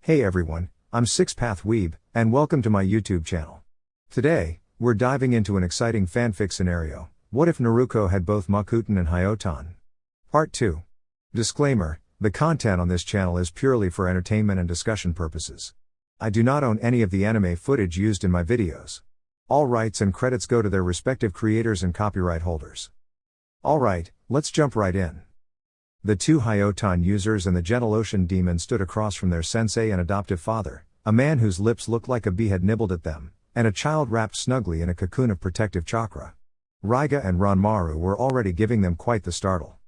Hey everyone, I'm Six-Path Weeb, and welcome to my YouTube channel. Today, we're diving into an exciting fanfic scenario. What if Naruko had both Mokuton and Hyoton? Part 2. Disclaimer, the content on this channel is purely for entertainment and discussion purposes. I do not own any of the anime footage used in my videos. All rights and credits go to their respective creators and copyright holders. Alright, let's jump right in. The two Hyoton users and the gentle ocean demon stood across from their sensei and adoptive father, a man whose lips looked like a bee had nibbled at them, and a child wrapped snugly in a cocoon of protective chakra. Raiga and Ranmaru were already giving them quite the startle.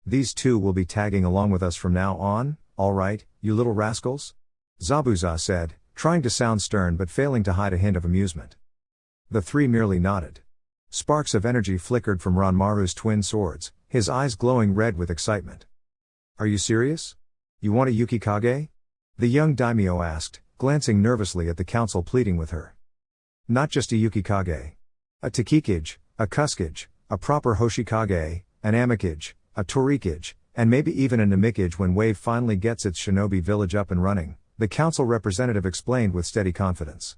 These two will be tagging along with us from now on, alright, you little rascals? Zabuza said, trying to sound stern but failing to hide a hint of amusement. The three merely nodded. Sparks of energy flickered from Ranmaru's twin swords, his eyes glowing red with excitement. Are you serious? You want a Yukikage? The young daimyo asked, glancing nervously at the council pleading with her. Not just a Yukikage. A Takikage, a Kuskage, a proper Hoshikage, an Amikage, a Torikage, and maybe even a Namikage when Wave finally gets its shinobi village up and running, the council representative explained with steady confidence.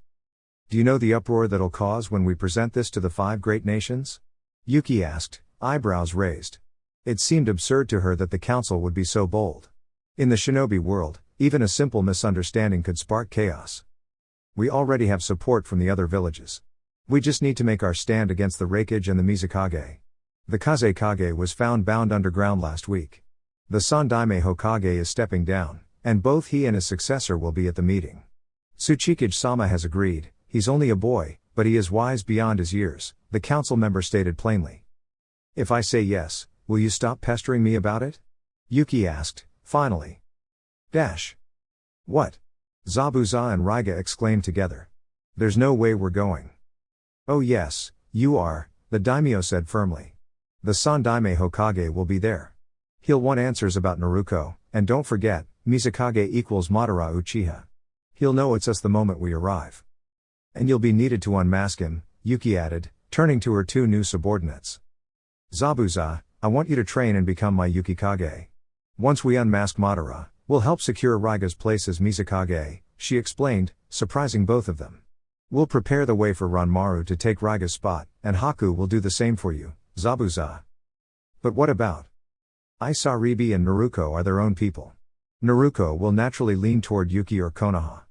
Do you know the uproar that'll cause when we present this to the 5 great nations? Yuki asked, eyebrows raised. It seemed absurd to her that the council would be so bold. In the shinobi world, even a simple misunderstanding could spark chaos. We already have support from the other villages. We just need to make our stand against the Reikage and the Mizukage. The Kazekage was found bound underground last week. The Sandaime Hokage is stepping down, and both he and his successor will be at the meeting. Tsuchikage-sama has agreed. He's only a boy, but he is wise beyond his years, the council member stated plainly. If I say yes, will you stop pestering me about it? Yuki asked, finally. What? Zabuza and Raiga exclaimed together. There's no way we're going. Oh yes, you are, the daimyo said firmly. The Sandaime Hokage will be there. He'll want answers about Naruko, and don't forget, Mizukage equals Madara Uchiha. He'll know it's us the moment we arrive. And you'll be needed to unmask him, Yuki added, turning to her 2 new subordinates. Zabuza, I want you to train and become my Yukikage. Once we unmask Madara, we'll help secure Raiga's place as Mizukage, she explained, surprising both of them. We'll prepare the way for Ranmaru to take Raiga's spot, and Haku will do the same for you, Zabuza. But what about? Isaribi and Naruko are their own people. Naruko will naturally lean toward Yuki or Konoha.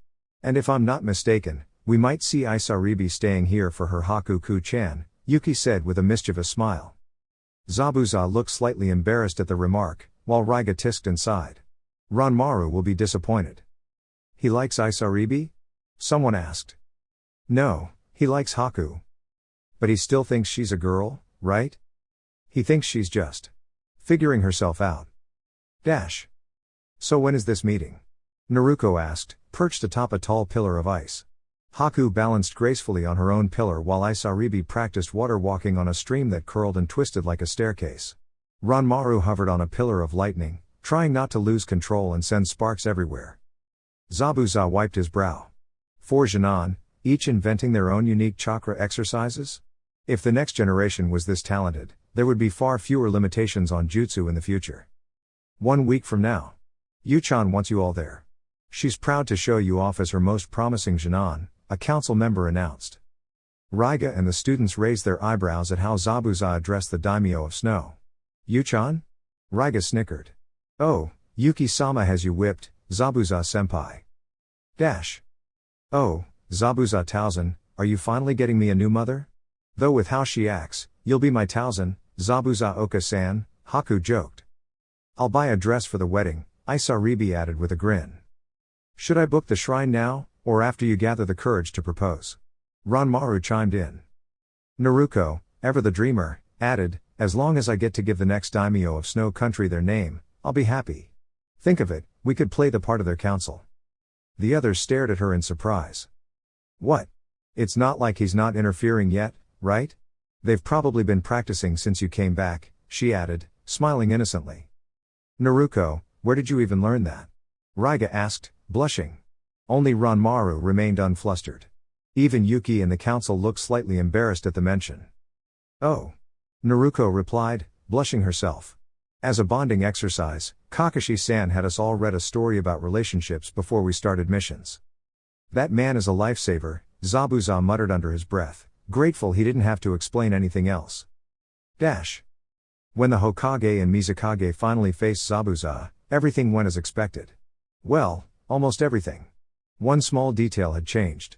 And if I'm not mistaken, we might see Isaribi staying here for her Haku-ku-chan, Yuki said with a mischievous smile. Zabuza looked slightly embarrassed at the remark, while Raiga tisked and sighed. Ranmaru will be disappointed. He likes Isaribi? Someone asked. No, he likes Haku. But he still thinks she's a girl, right? He thinks she's just figuring herself out. So when is this meeting? Naruko asked, perched atop a tall pillar of ice. Haku balanced gracefully on her own pillar while Isaribi practiced water walking on a stream that curled and twisted like a staircase. Ranmaru hovered on a pillar of lightning, trying not to lose control and send sparks everywhere. Zabuza wiped his brow. 4 Jinan, each inventing their own unique chakra exercises? If the next generation was this talented, there would be far fewer limitations on jutsu in the future. 1 week from now. Yuchan wants you all there. She's proud to show you off as her most promising Jinan, a council member announced. Raiga and the students raised their eyebrows at how Zabuza addressed the daimyo of snow. Yuchan? Raiga snickered. Oh, Yuki-sama has you whipped, Zabuza-senpai. Oh, Zabuza-tausen, are you finally getting me a new mother? Though with how she acts, you'll be my tausen, Zabuza-oka-san, Haku joked. I'll buy a dress for the wedding, Isaribi added with a grin. Should I book the shrine now, or after you gather the courage to propose? Ranmaru chimed in. Naruko, ever the dreamer, added, as long as I get to give the next daimyo of Snow Country their name, I'll be happy. Think of it, we could play the part of their council. The others stared at her in surprise. What? It's not like he's not interfering yet, right? They've probably been practicing since you came back, she added, smiling innocently. Naruko, where did you even learn that? Raiga asked, blushing. Only Ranmaru remained unflustered. Even Yuki and the council looked slightly embarrassed at the mention. Oh. Naruko replied, blushing herself. As a bonding exercise, Kakashi-san had us all read a story about relationships before we started missions. That man is a lifesaver, Zabuza muttered under his breath, grateful he didn't have to explain anything else. When the Hokage and Mizukage finally faced Zabuza, everything went as expected. Well, almost everything. One small detail had changed.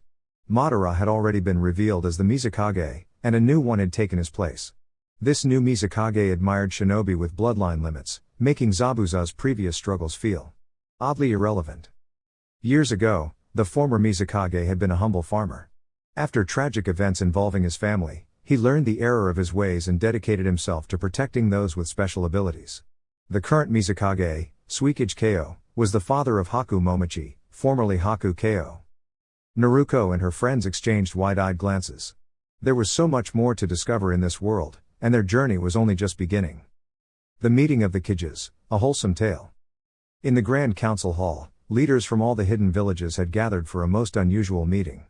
Madara had already been revealed as the Mizukage, and a new one had taken his place. This new Mizukage admired shinobi with bloodline limits, making Zabuza's previous struggles feel oddly irrelevant. Years ago, the former Mizukage had been a humble farmer. After tragic events involving his family, he learned the error of his ways and dedicated himself to protecting those with special abilities. The current Mizukage, Suikage Keo, was the father of Haku Momochi, formerly Haku Keo. Naruko and her friends exchanged wide-eyed glances. There was so much more to discover in this world, and their journey was only just beginning. The meeting of the Kiges, a wholesome tale. In the Grand Council Hall, leaders from all the hidden villages had gathered for a most unusual meeting.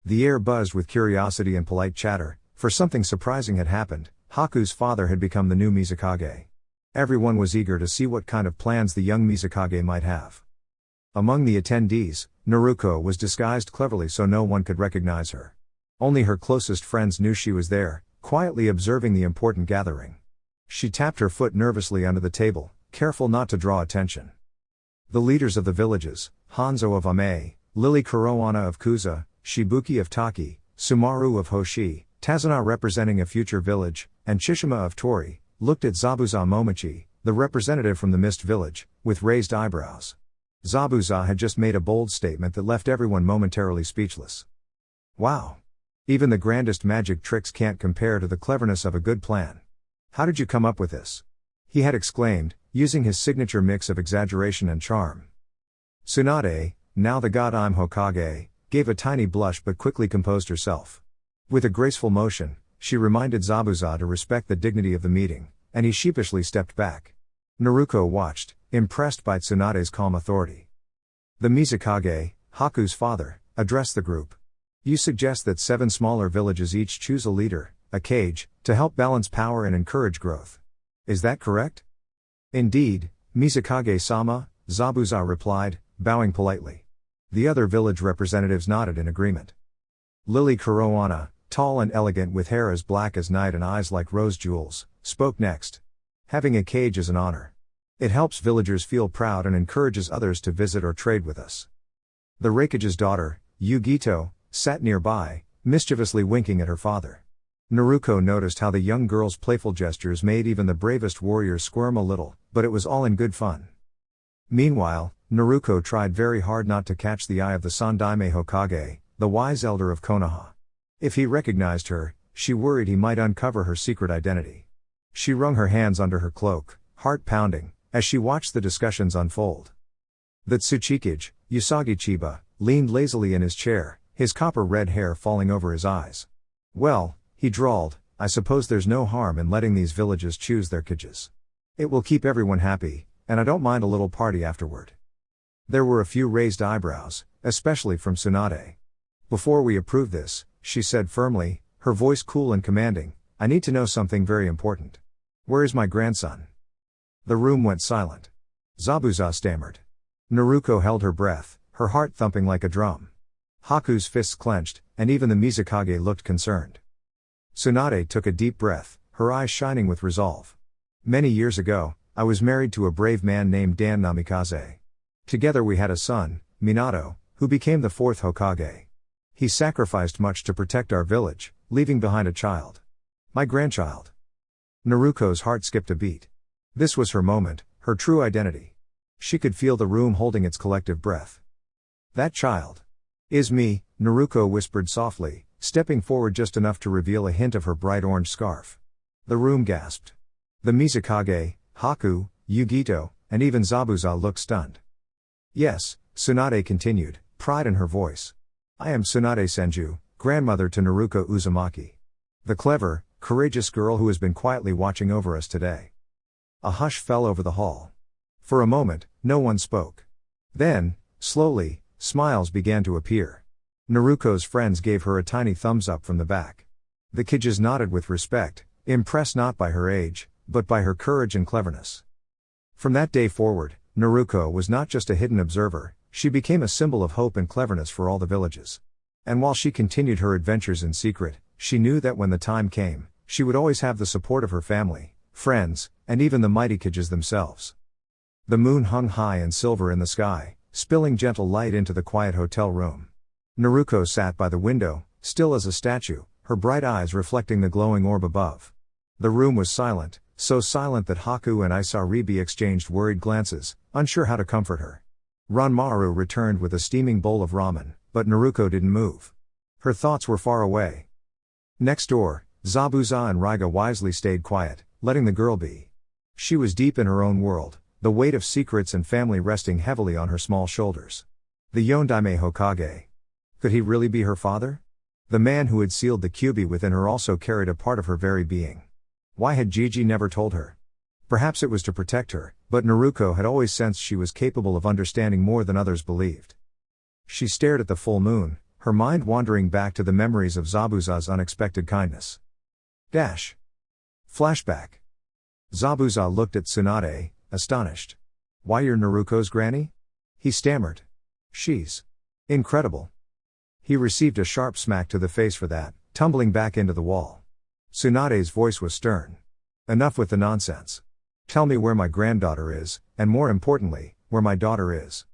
The air buzzed with curiosity and polite chatter, for something surprising had happened. Haku's father had become the new Mizukage. Everyone was eager to see what kind of plans the young Mizukage might have. Among the attendees, Naruko was disguised cleverly so no one could recognize her. Only her closest friends knew she was there, quietly observing the important gathering. She tapped her foot nervously under the table, careful not to draw attention. The leaders of the villages, Hanzo of Ame, Lily Kurohana of Kuza, Shibuki of Taki, Sumaru of Hoshi, Tazuna representing a future village, and Chishima of Tori, looked at Zabuza Momochi, the representative from the Mist Village, with raised eyebrows. Zabuza had just made a bold statement that left everyone momentarily speechless. Wow! Even the grandest magic tricks can't compare to the cleverness of a good plan. How did you come up with this? He had exclaimed, using his signature mix of exaggeration and charm. Tsunade, now the god I'm Hokage, gave a tiny blush but quickly composed herself. With a graceful motion, she reminded Zabuza to respect the dignity of the meeting, and he sheepishly stepped back. Naruko watched, impressed by Tsunade's calm authority. The Mizukage, Haku's father, addressed the group. You suggest that 7 smaller villages each choose a leader, a Kage, to help balance power and encourage growth. Is that correct? Indeed, Mizukage-sama, Zabuza replied, bowing politely. The other village representatives nodded in agreement. Lily Kurohana, tall and elegant with hair as black as night and eyes like rose jewels, spoke next. Having a Kage is an honor. It helps villagers feel proud and encourages others to visit or trade with us. The Raikage's daughter, Yugito, sat nearby, mischievously winking at her father. Naruko noticed how the young girl's playful gestures made even the bravest warriors squirm a little, but it was all in good fun. Meanwhile, Naruko tried very hard not to catch the eye of the Sandaime Hokage, the wise elder of Konoha. If he recognized her, she worried he might uncover her secret identity. She wrung her hands under her cloak, heart pounding, as she watched the discussions unfold. The Tsuchikage, Usagi Chiba, leaned lazily in his chair, his copper-red hair falling over his eyes. Well, he drawled, I suppose there's no harm in letting these villages choose their Kages. It will keep everyone happy, and I don't mind a little party afterward. There were a few raised eyebrows, especially from Tsunade. Before we approve this, she said firmly, her voice cool and commanding, I need to know something very important. Where is my grandson? The room went silent. Zabuza stammered. Naruko held her breath, her heart thumping like a drum. Haku's fists clenched, and even the Mizukage looked concerned. Tsunade took a deep breath, her eyes shining with resolve. Many years ago, I was married to a brave man named Dan Namikaze. Together we had a son, Minato, who became the 4th Hokage. He sacrificed much to protect our village, leaving behind a child. My grandchild. Naruko's heart skipped a beat. This was her moment, her true identity. She could feel the room holding its collective breath. That child is me, Naruko whispered softly, stepping forward just enough to reveal a hint of her bright orange scarf. The room gasped. The Mizukage, Haku, Yugito, and even Zabuza looked stunned. Yes, Tsunade continued, pride in her voice. I am Tsunade Senju, grandmother to Naruko Uzumaki. The clever, courageous girl who has been quietly watching over us today. A hush fell over the hall. For a moment, no one spoke. Then, slowly, smiles began to appear. Naruko's friends gave her a tiny thumbs up from the back. The Kages nodded with respect, impressed not by her age, but by her courage and cleverness. From that day forward, Naruko was not just a hidden observer, she became a symbol of hope and cleverness for all the villages. And while she continued her adventures in secret, she knew that when the time came, she would always have the support of her family, friends, and even the mighty Kages themselves. The moon hung high and silver in the sky, spilling gentle light into the quiet hotel room. Naruko sat by the window, still as a statue, her bright eyes reflecting the glowing orb above. The room was silent, so silent that Haku and Isaribi exchanged worried glances, unsure how to comfort her. Ranmaru returned with a steaming bowl of ramen, but Naruko didn't move. Her thoughts were far away. Next door, Zabuza and Raiga wisely stayed quiet, letting the girl be. She was deep in her own world, the weight of secrets and family resting heavily on her small shoulders. The Yondaime Hokage. Could he really be her father? The man who had sealed the Kyuubi within her also carried a part of her very being. Why had Gigi never told her? Perhaps it was to protect her, but Naruko had always sensed she was capable of understanding more than others believed. She stared at the full moon, her mind wandering back to the memories of Zabuza's unexpected kindness. Flashback. Zabuza looked at Tsunade, astonished. Why, you're Naruko's granny? He stammered. She's incredible. He received a sharp smack to the face for that, tumbling back into the wall. Tsunade's voice was stern. Enough with the nonsense. Tell me where my granddaughter is, and more importantly, where my daughter is.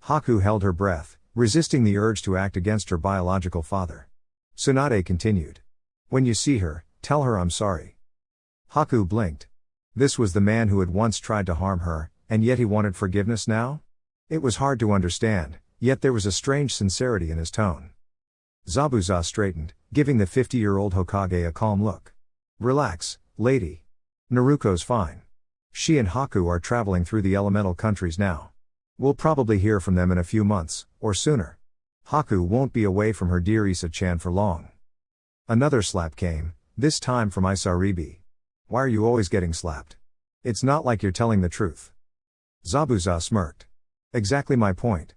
Haku held her breath, resisting the urge to act against her biological father. Tsunade continued. When you see her, tell her I'm sorry. Haku blinked. This was the man who had once tried to harm her, and yet he wanted forgiveness now? It was hard to understand, yet there was a strange sincerity in his tone. Zabuza straightened, giving the 50-year-old Hokage a calm look. Relax, lady. Naruko's fine. She and Haku are traveling through the elemental countries now. We'll probably hear from them in a few months, or sooner. Haku won't be away from her dear Isa-chan for long. Another slap came, this time from Isaribi. Why are you always getting slapped? It's not like you're telling the truth. Zabuza smirked. Exactly my point.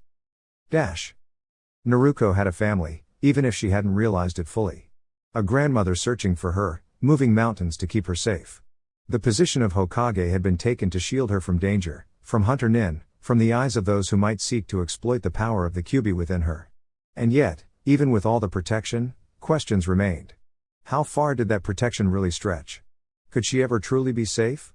Naruko had a family, even if she hadn't realized it fully. A grandmother searching for her, moving mountains to keep her safe. The position of Hokage had been taken to shield her from danger, from Hunter Nin, from the eyes of those who might seek to exploit the power of the Kyuubi within her. And yet, even with all the protection, questions remained. How far did that protection really stretch? Could she ever truly be safe?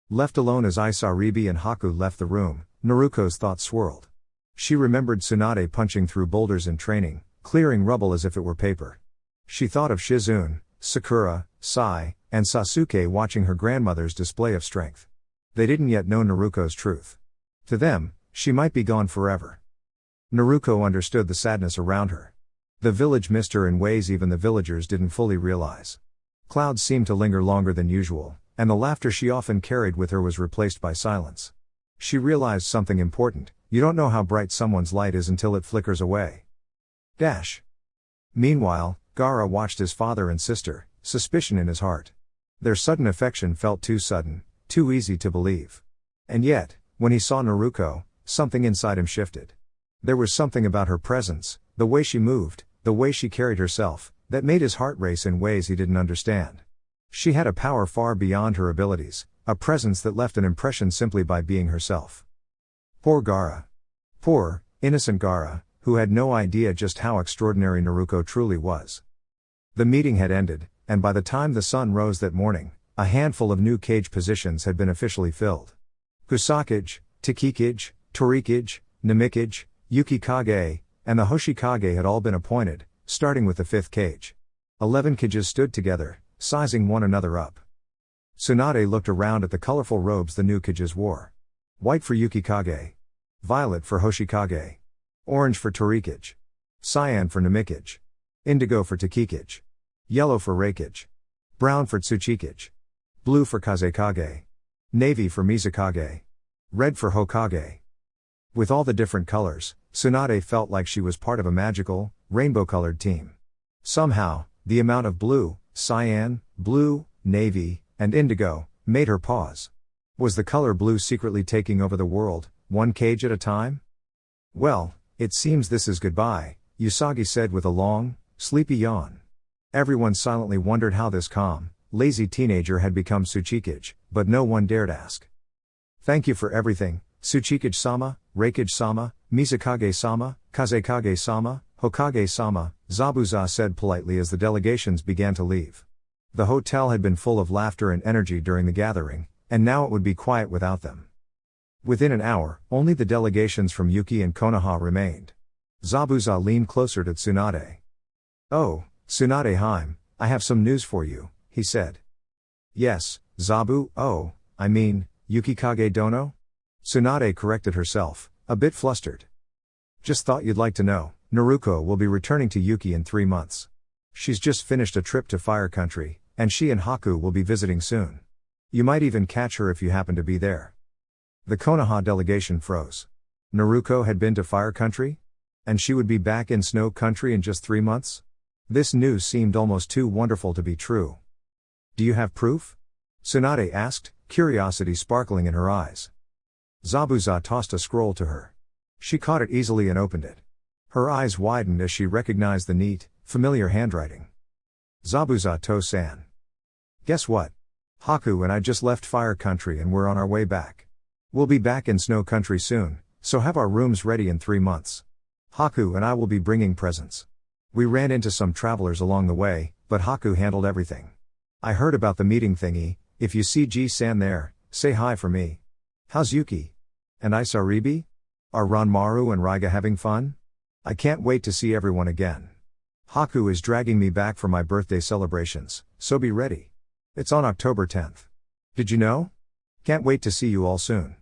Left alone as Isaribi and Haku left the room, Naruko's thoughts swirled. She remembered Tsunade punching through boulders in training, clearing rubble as if it were paper. She thought of Shizune, Sakura, Sai, and Sasuke watching her grandmother's display of strength. They didn't yet know Naruko's truth. To them, she might be gone forever. Naruko understood the sadness around her. The village missed her in ways even the villagers didn't fully realize. Clouds seemed to linger longer than usual, and the laughter she often carried with her was replaced by silence. She realized something important: you don't know how bright someone's light is until it flickers away. Meanwhile, Gaara watched his father and sister, suspicion in his heart. Their sudden affection felt too sudden, too easy to believe. And yet, when he saw Naruko, something inside him shifted. There was something about her presence, the way she moved, the way she carried herself, that made his heart race in ways he didn't understand. She had a power far beyond her abilities, a presence that left an impression simply by being herself. Poor Gaara. Poor, innocent Gaara, who had no idea just how extraordinary Naruko truly was. The meeting had ended, and by the time the sun rose that morning, a handful of new cage positions had been officially filled. Kusakage, Takikage, Torikage, Namikage, Yukikage, and the Hoshikage had all been appointed, starting with the 5th cage. 11 cages stood together, sizing one another up. Tsunade looked around at the colorful robes the new cages wore. White for Yukikage. Violet for Hoshikage. Orange for Torikage. Cyan for Namikage. Indigo for Takikage. Yellow for Reikage. Brown for Tsuchikage. Blue for Kazekage. Navy for Mizukage. Red for Hokage. With all the different colors, Tsunade felt like she was part of a magical, rainbow-colored team. Somehow, the amount of blue, cyan, blue, navy, and indigo made her pause. Was the color blue secretly taking over the world, one cage at a time? Well, it seems this is goodbye, Usagi said with a long, sleepy yawn. Everyone silently wondered how this calm, lazy teenager had become Tsuchikage, but no one dared ask. Thank you for everything, Tsuchikage-sama, Reikage-sama, Mizukage-sama, Kazekage-sama, Hokage-sama, Zabuza said politely as the delegations began to leave. The hotel had been full of laughter and energy during the gathering, and now it would be quiet without them. Within an hour, only the delegations from Yuki and Konoha remained. Zabuza leaned closer to Tsunade. "Oh, Tsunade-hime, I have some news for you," he said. "Yes, Zabu, Yukikage Dono?" Tsunade corrected herself, a bit flustered. "Just thought you'd like to know, Naruko will be returning to Yuki in 3 months. She's just finished a trip to Fire Country, and she and Haku will be visiting soon. You might even catch her if you happen to be there." The Konoha delegation froze. Naruko had been to Fire Country? And she would be back in Snow Country in just 3 months? This news seemed almost too wonderful to be true. "Do you have proof?" Tsunade asked, curiosity sparkling in her eyes. Zabuza tossed a scroll to her. She caught it easily and opened it. Her eyes widened as she recognized the neat, familiar handwriting. Zabuza to-san. "Guess what? Haku and I just left Fire Country and we're on our way back. We'll be back in Snow Country soon, so have our rooms ready in 3 months. Haku and I will be bringing presents. We ran into some travelers along the way, but Haku handled everything. I heard about the meeting thingy. If you see G-san there, say hi for me. How's Yuki? And Isaribi? Are Ranmaru and Raiga having fun? I can't wait to see everyone again. Haku is dragging me back for my birthday celebrations, so be ready. It's on October 10th. Did you know? Can't wait to see you all soon.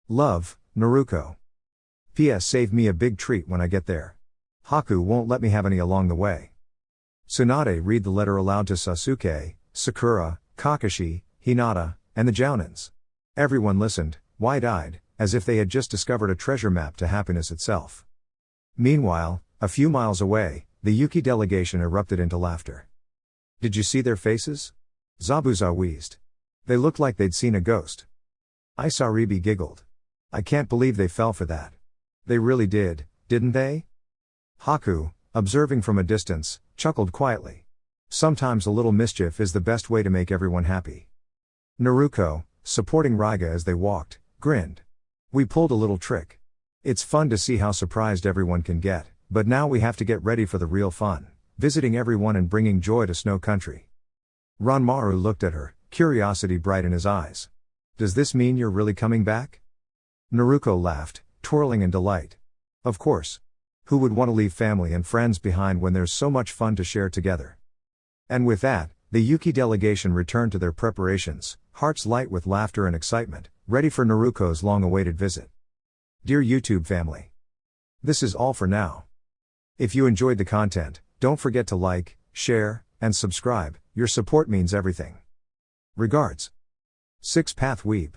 Love, Naruko. P.S. Save me a big treat when I get there. Haku won't let me have any along the way." Tsunade read the letter aloud to Sasuke, Sakura, Kakashi, Hinata, and the Jounins. Everyone listened, wide-eyed, as if they had just discovered a treasure map to happiness itself. Meanwhile, a few miles away, the Yuki delegation erupted into laughter. "Did you see their faces?" Zabuza wheezed. "They looked like they'd seen a ghost." Isaribi giggled. "I can't believe they fell for that. They really did, didn't they?" Haku, observing from a distance, chuckled quietly. Sometimes a little mischief is the best way to make everyone happy. Naruko, supporting Raiga as they walked, grinned. "We pulled a little trick. It's fun to see how surprised everyone can get, but now we have to get ready for the real fun, visiting everyone and bringing joy to Snow Country." Ranmaru looked at her, curiosity bright in his eyes. "Does this mean you're really coming back?" Naruko laughed, twirling in delight. "Of course. Who would want to leave family and friends behind when there's so much fun to share together?" And with that, the Yuki delegation returned to their preparations, hearts light with laughter and excitement, ready for Naruko's long-awaited visit. Dear YouTube family, this is all for now. If you enjoyed the content, don't forget to like, share, and subscribe. Your support means everything. Regards. 6 Path Weeb.